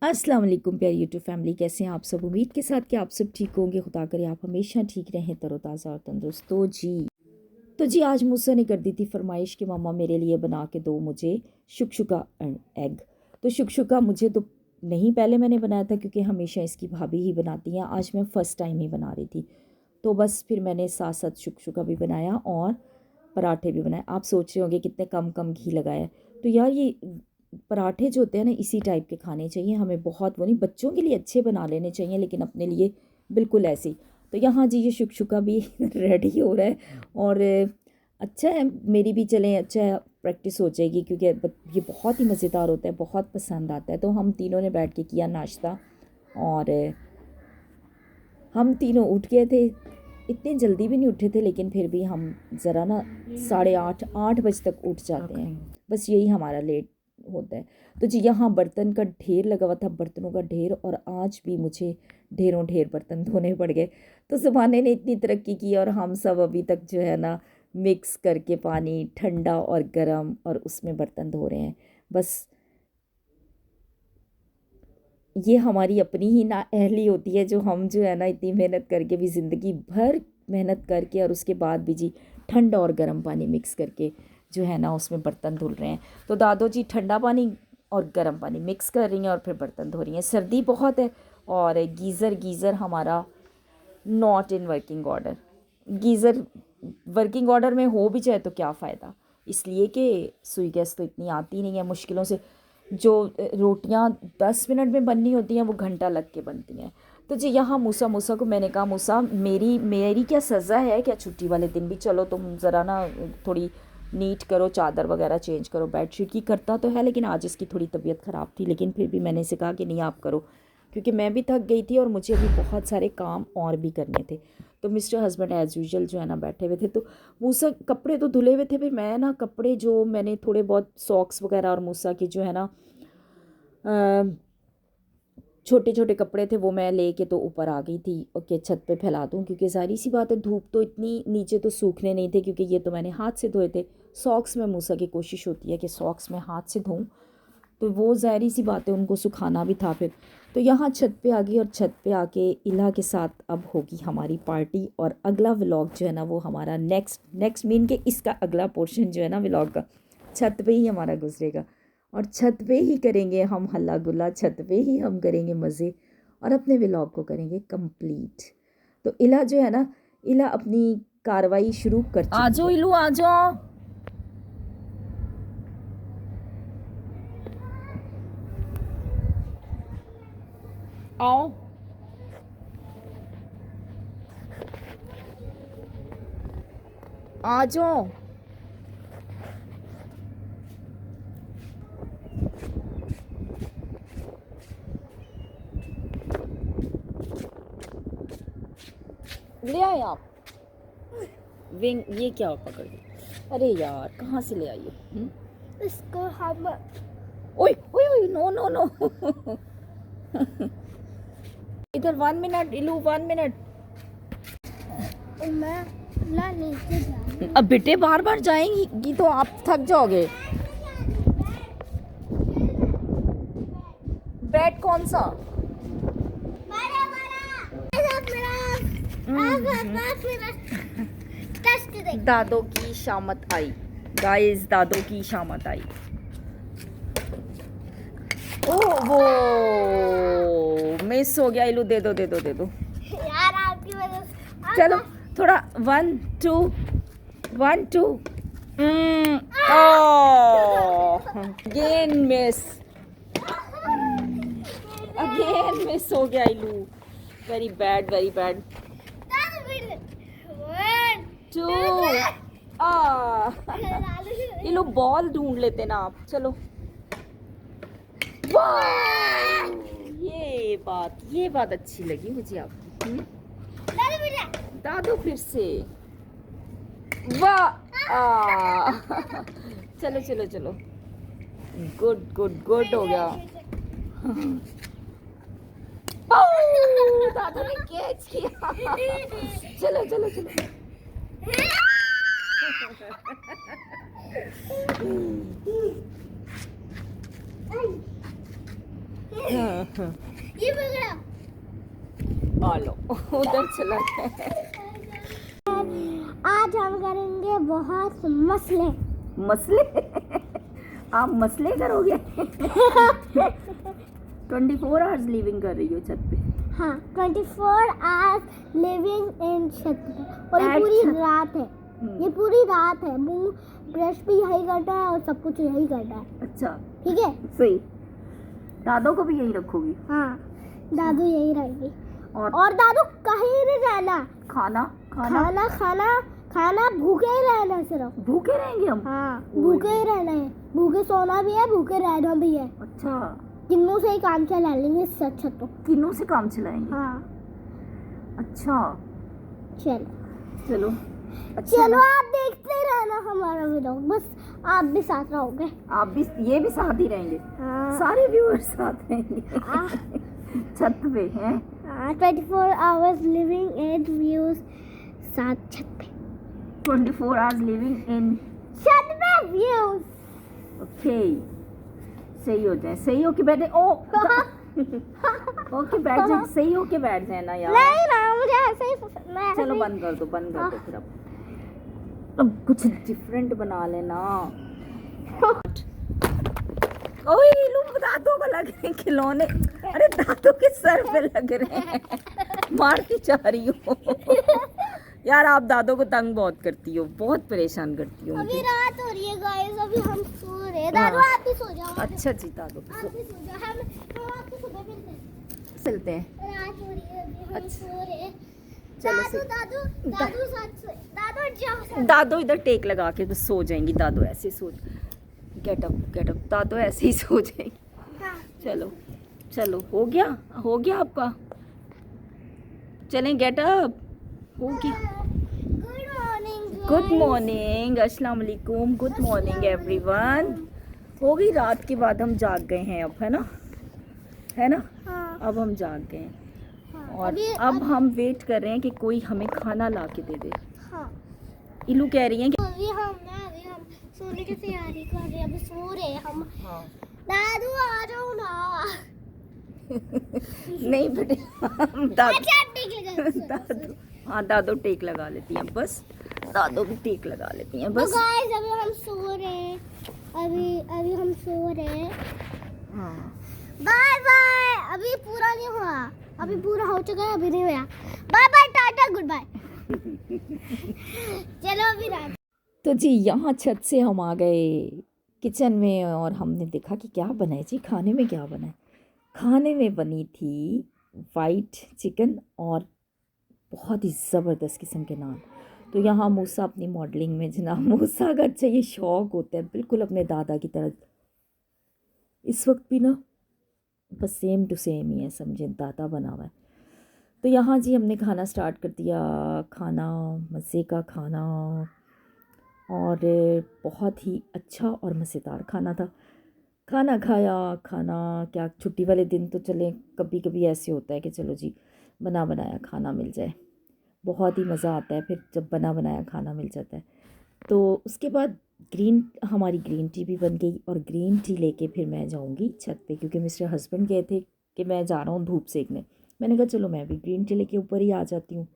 अस्सलाम वालेकुम प्यारी यूट्यूब फैमिली, कैसे हैं आप सब। उम्मीद के साथ कि आप सब ठीक होंगे। खुदा करे आप हमेशा ठीक रहें, तरोताज़ा और तंदुरुस्त। तो जी आज मूसा ने कर दी थी फरमाइश कि मम्मा मेरे लिए बना के दो मुझे शुकशुका एग। तो शुकशुका मुझे तो नहीं, पहले मैंने बनाया था क्योंकि हमेशा इसकी भाभी ही बनाती हैं। आज मैं फ़र्स्ट टाइम ही बना रही थी, तो बस फिर मैंने साथ साथ शुकशुका भी बनाया और पराठे भी बनाए। आप सोच रहे होंगे कितने कम कम घी लगाया है। तो यार ये पराठे जो होते हैं ना, इसी टाइप के खाने चाहिए हमें। बहुत वो नहीं, बच्चों के लिए अच्छे बना लेने चाहिए लेकिन अपने लिए बिल्कुल ऐसे ही। तो यहाँ जी ये शुकशुका भी रेडी हो रहा है और अच्छा है, मेरी भी चलें, अच्छा है, प्रैक्टिस हो जाएगी क्योंकि ये बहुत ही मज़ेदार होता है, बहुत पसंद आता है। तो हम तीनों ने बैठ के किया नाश्ता और हम तीनों उठ गए थे। इतने जल्दी भी नहीं उठे थे लेकिन फिर भी हम ज़रा ना 8:30 बजे तक उठ जाते हैं। बस यही हमारा लेट होता है। तो जी यहाँ बर्तन का ढेर लगा हुआ था, बर्तनों का ढेर, और आज भी मुझे ढेरों ढेर बर्तन धोने पड़ गए। तो ज़माने ने इतनी तरक्की की और हम सब अभी तक जो है ना मिक्स करके पानी ठंडा और गर्म और उसमें बर्तन धो रहे हैं। बस ये हमारी अपनी ही नाअहली होती है, जो हम जो है ना इतनी मेहनत करके भी, ज़िंदगी भर मेहनत करके और उसके बाद भी जी ठंडा और गर्म पानी मिक्स करके जो है ना उसमें बर्तन धुल रहे हैं। तो दादो जी ठंडा पानी और गर्म पानी मिक्स कर रही हैं और फिर बर्तन धो रही हैं। सर्दी बहुत है और गीज़र हमारा not in working order. Geyser working order में हो भी जाए तो क्या फ़ायदा, इसलिए कि सुई गैस तो इतनी आती नहीं है मुश्किलों से। जो रोटियां 10 मिनट में बननी होती हैं वो घंटा लग के बनती हैं। तो जी यहाँ मूसा को मैंने कहा, मूसा मेरी मेरी क्या सज़ा है क्या, छुट्टी वाले दिन भी चलो तुम ज़रा ना थोड़ी नीट करो, चादर वगैरह चेंज करो। बेडशीट की करता तो है लेकिन आज इसकी थोड़ी तबीयत ख़राब थी, लेकिन फिर भी मैंने इसे कहा कि नहीं आप करो, क्योंकि मैं भी थक गई थी और मुझे अभी बहुत सारे काम और भी करने थे। तो मिस्टर हस्बैंड एज़ यूजुअल जो है ना बैठे हुए थे। तो मूसा कपड़े तो धुले हुए थे, फिर मैं ना कपड़े जो मैंने थोड़े बहुत सॉक्स वगैरह और मूसा की जो है ना छोटे छोटे कपड़े थे वो मैं लेके तो ऊपर आ गई थी ओके छत पे फैला दूँ, क्योंकि सारी सी बात है धूप तो इतनी नीचे तो सूखने नहीं थे, क्योंकि ये तो मैंने हाथ से धोए थे। सॉक्स में मूसा की कोशिश होती है कि सॉक्स में हाथ से धोऊँ, तो वो ज़ाहिर सी बात है उनको सुखाना भी था फिर। तो यहाँ छत पे आ गई और छत पे आके इला के साथ अब होगी हमारी पार्टी। और अगला व्लॉग जो है ना वो हमारा नेक्स्ट मीन के इसका अगला पोर्शन जो है ना व्लॉग का छत पे ही हमारा गुजरेगा। और छत पे ही करेंगे हम हल्ला गुल्ला, छत पे ही हम करेंगे मज़े और अपने व्लॉग को करेंगे कंप्लीट। तो इला जो है ना, इला अपनी कार्रवाई शुरू कर चुकी है। आ जाओ इलू आ जाओ। आओ आ जाओ। ले आए आप विंग, ये क्या पकड़ ली। अरे यार कहाँ से ले आई हो। इसको हम ओए ओए ओए, नो नो नो। इधर 1 मिनट इलू, 1 मिनट। मैं ला नीचे जा। अब बेटे बार बार जाएंगी तो आप थक जाओगे। बैट कौन सा। दादो की शामत आई गाइस, दादो की शामत आई। ओह वो मिस हो गया। इलू दे दो दे दो दे दो यार आपकी वजह से। चलो थोड़ा 1 2 1 2 अगेन मिस, अगेन मिस हो गया इलू। Very bad very bad. 2 इलू बॉल ढूंढ लेते ना आप। चलो वाह, ये बात अच्छी लगी मुझे आपकी। दादू फिर से वाह। चलो चलो चलो, गुड गुड गुड हो गया। दादू ने कैच किया। चलो चलो चलो। हाँ हाँ ये पकड़ा। आ लो उधर चला गया। आज हम करेंगे बहुत मसले। मसले आप मसले करोगे 24 आवर्स लिविंग कर रही हो छत पे। हाँ 24 आवर्स लिविंग इन छत पे, और ये At पूरी छत। रात है। ये पूरी रात है। मुंह ब्रश भी यही करता है और सब कुछ यही करता है। अच्छा ठीक है। सही। दादों को भी यही रखोगी? हाँ दादू यही रहेगी। और और दादू कहीं नहीं जाना। खाना खाना खाना खाना भूखे ही रहना सिर्फ। भूखे रहेंगे हम? हाँ ओए। भूखे ही रहना है। भूखे सोना भी है, भूखे रहना भी है। अच्छा किन्नू से ही काम चला लेंगे सच तो। किन्नू से काम चलाएंगे? हाँ अच्छा चलो चलो। अच्छा चलो ना? आप देखते रहना हमारा वीडियो, बस आप भी साथ रहोगे। आप भी ये भी साथ ही रहेंगे? हाँ सारे व्यूअर्स साथ रहेंगे छत पे हैं? 24 आवर्स लिविंग एट व्यूज साथ छत पे। 24 आवर्स लिविंग इन। छत पे व्यूज। ओके सही हो जाए, सही हो के बैठे। ओ ओके बैठ जाए, सही हो के बैठ जाए ना यार। नहीं ना मुझे ऐसे ही मैं ऐसे चलो ही- बंद कर दो, बंद कर दो फिर। अब कुछ डिफरेंट बना लेना। ओए रीलू दादों को लग रहे हैं खिलौने। अरे दादों के सर पे लग रहे हैं मारती जा रही हो यार। आप दादों को तंग बहुत करती हो, बहुत परेशान करती हो अभी मुझे। रात हो रही है गाइस, अभी हम सो रहे हैं। दादू हाँ। आप भी सो जाओ। अच्छा जी दादो आप भी सो जाओ। हम आपको सुबह मिलते हैं। चलते हैं। रात हो रही है, अभी हम अच्छा। सो रहे हैं। चलो दादू सो- दादू दादू साथ सो। दादू जाओ साथ। दादो इधर टेक लगा के बस सो जाएंगी। दादो ऐसे सो, गेट अप दादो ऐसे ही सो जाएंगी। हाँ। चलो चलो हो गया आपका। चलें गेट अप। हो गया। Good morning. गुड मॉर्निंग, अस्सलाम वालेकुम, गुड मॉर्निंग एवरीवन। हो गई रात के बाद हम जाग गए हैं अब, है ना? हाँ अब हम जाग गए हैं हाँ। और अब हम वेट कर रहे हैं कि कोई हमें खाना ला के दे दे। हाँ इलू कह रही हैं कि अभी हम सोने की तैयारी कर रहे हैं। अभी सो रहे हैं हम। हाँ दादू आ जाओ ना। नहीं बेटे हम दादू अच्छा ठीक है। दादू हाँ दादो टेक लगा लेती हैं बस। दादो भी टेक लगा लेती हैं तो बस। गाइस अभी हम सो रहे हैं। अभी हम सो रहे हैं। हाँ बाय बाय। अभी पूरा नहीं हुआ, अभी पूरा हो चुका है, अभी नहीं हुआ। Bye bye tata goodbye. चलो अभी रात। तो जी यहाँ छत से हम आ गए किचन में और हमने देखा कि क्या बना है जी। खाने में क्या बना है? खाने में बनी थी वाइट चिकन और बहुत ही ज़बरदस्त किस्म के नान। तो यहाँ मूसा अपनी मॉडलिंग में, जनाब मूसा का अच्छा ये शौक़ होता है बिल्कुल अपने दादा की तरह। इस वक्त भी ना बस सेम टू सेम ही है, समझे, दादा बना हुआ है। तो यहाँ जी हमने खाना स्टार्ट कर दिया। खाना मज़े का खाना और बहुत ही अच्छा और मज़ेदार खाना था। खाना खाया। खाना क्या, छुट्टी वाले दिन तो चले कभी कभी ऐसे होता है कि चलो जी बना बनाया खाना मिल जाए, बहुत ही मज़ा आता है फिर जब बना बनाया खाना मिल जाता है। तो उसके बाद हमारी ग्रीन टी भी बन गई और ग्रीन टी लेके फिर मैं जाऊंगी छत पे, क्योंकि मिस्टर हस्बैंड गए थे कि मैं जा रहा हूँ धूप सेकने। मैंने कहा चलो मैं भी ग्रीन टी लेके ऊपर ही आ जाती हूँ।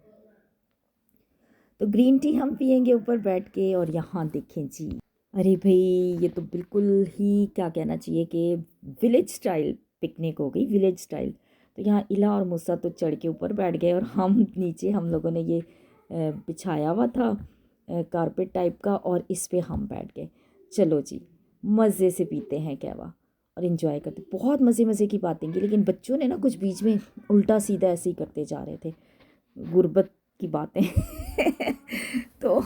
तो ग्रीन टी हम पियेंगे ऊपर बैठ के। और यहाँ देखें जी, अरे भाई ये तो बिल्कुल ही क्या कहना चाहिए कि विलेज स्टाइल पिकनिक हो गई, विलेज स्टाइल। तो यहाँ इला और मूसा तो चढ़ के ऊपर बैठ गए और हम नीचे, हम लोगों ने ये बिछाया हुआ था कारपेट टाइप का और इस पे हम बैठ गए। चलो जी मज़े से पीते हैं कहवा और इन्जॉय करते। बहुत मज़े की बातें की, लेकिन बच्चों ने ना कुछ बीच में उल्टा सीधा ऐसे ही करते जा रहे थे, गुर्बत की बातें तो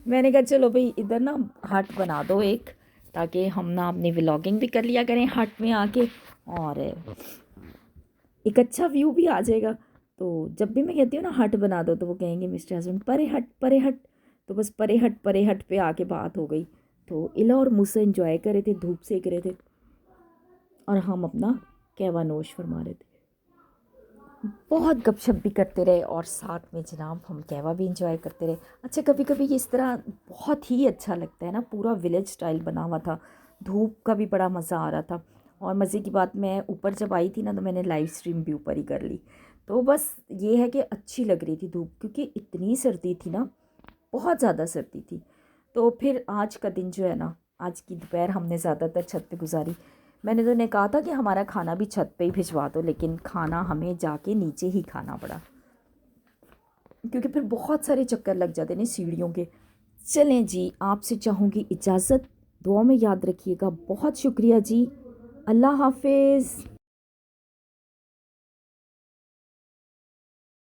मैंने कहा चलो भाई इधर ना हट बना दो एक, ताकि हम ना अपनी व्लॉगिंग भी कर लिया करें हट में आके और एक अच्छा व्यू भी आ जाएगा। तो जब भी मैं कहती हूँ ना हट बना दो तो वो कहेंगे मिस्टर हस्बैंड परे हट। तो बस परे हट पे आके बात हो गई। तो इला और मूसा एंजॉय कर रहे थे, धूप सेक रहे थे और हम अपना कहवा नोश फरमा रहे थे। बहुत गपशप भी करते रहे और साथ में जनाब हम कहवा भी इंजॉय करते रहे। अच्छा कभी कभी इस तरह बहुत ही अच्छा लगता है ना, पूरा विलेज स्टाइल बना हुआ था, धूप का भी बड़ा मज़ा आ रहा था और मज़े की बात, मैं ऊपर जब आई थी ना तो मैंने लाइव स्ट्रीम भी ऊपर ही कर ली। तो बस ये है कि अच्छी लग रही थी धूप, क्योंकि इतनी सर्दी थी ना, बहुत ज़्यादा सर्दी थी। तो फिर आज का दिन जो है ना, आज की दोपहर हमने ज़्यादातर छत पे गुजारी। मैंने तो उन्हें कहा था कि हमारा खाना भी छत पे ही भिजवा दो, लेकिन खाना हमें जाके नीचे ही खाना पड़ा, क्योंकि फिर बहुत सारे चक्कर लग जाते हैं सीढ़ियों के। चलें जी, आपसे चाहूँगी इजाज़त, दुआ में याद रखिएगा। बहुत शुक्रिया जी, अल्लाह हाफिज़।